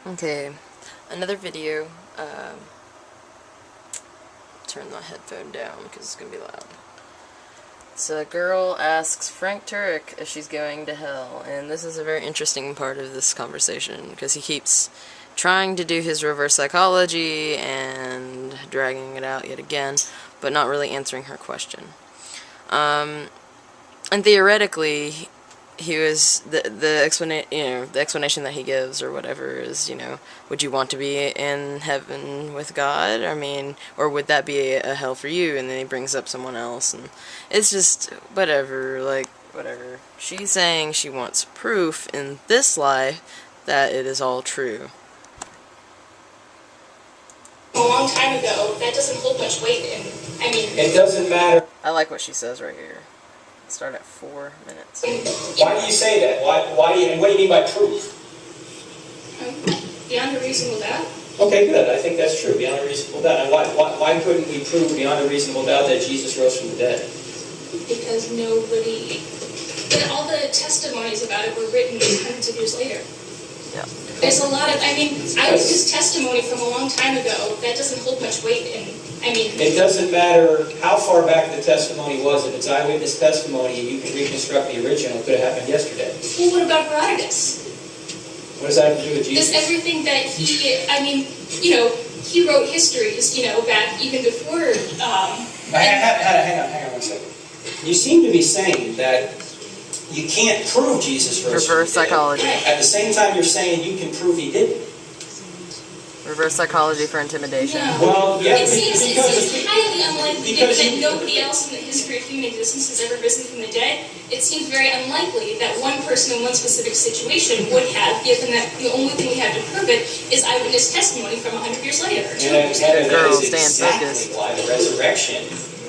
Okay, another video. Turn the headphone down because it's going to be loud. So a girl asks Frank Turek if she's going to hell, and this is a very interesting part of this conversation because he keeps trying to do his reverse psychology and dragging it out yet again, but not really answering her question. And theoretically, he was the explanation that he gives or whatever is, would you want to be in heaven with God? I mean, or would that be a hell for you? And then he brings up someone else, and it's just whatever. She's saying she wants proof in this life that it is all true. A long time ago, that doesn't hold much weight, and I mean, it doesn't matter. I like what she says right here. Start at 4 minutes. Why do you say that? Why do you, and what do you mean by proof? Beyond a reasonable doubt. Okay, good. I think that's true. Beyond a reasonable doubt. And why couldn't we prove beyond a reasonable doubt that Jesus rose from the dead? Because nobody... But all the testimonies about it were written hundreds of years later. Yeah. There's a lot of... I mean, eyewitness testimony from a long time ago, that doesn't hold much weight, and I mean... It doesn't matter how far back the testimony was. If it's eyewitness testimony, you can reconstruct the original. It could have happened yesterday. Well, what about Herodotus? What does that have to do with Jesus? Does everything that he... I mean, he wrote histories, back even before... Hang on 1 second. You seem to be saying that you can't prove Jesus rose from the dead. Reverse psychology. At the same time, you're saying you can prove he didn't. Reverse psychology for intimidation. No. Well, yeah, it seems highly unlikely, given that nobody else in the history of human existence has ever risen from the dead. It seems very unlikely that one person in one specific situation would have, given that the only thing we have to prove it is eyewitness testimony from 100 years later. And that Girls, is exactly why the resurrection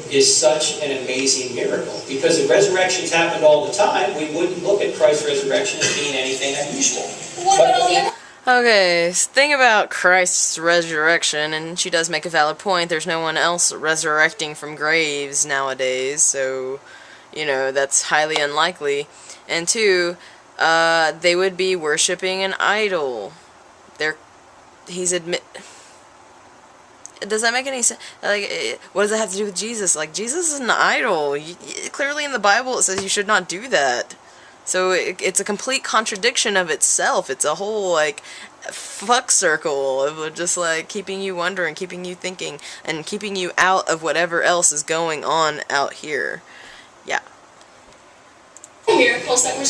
is such an amazing miracle. Because if resurrections happened all the time, we wouldn't look at Christ's resurrection as being anything unusual. What about all the other... Okay, thing about Christ's resurrection, and she does make a valid point, there's no one else resurrecting from graves nowadays, so, that's highly unlikely. And 2, they would be worshipping an idol. Does that make any sense? What does that have to do with Jesus? Jesus is an idol. Clearly in the Bible it says you should not do that. So it's a complete contradiction of itself. It's a whole, fuck circle of just, keeping you wondering, keeping you thinking, and keeping you out of whatever else is going on out here. Yeah. miracles that were,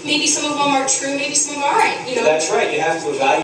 maybe some of them are true, maybe some of them aren't, That's right. You have to evaluate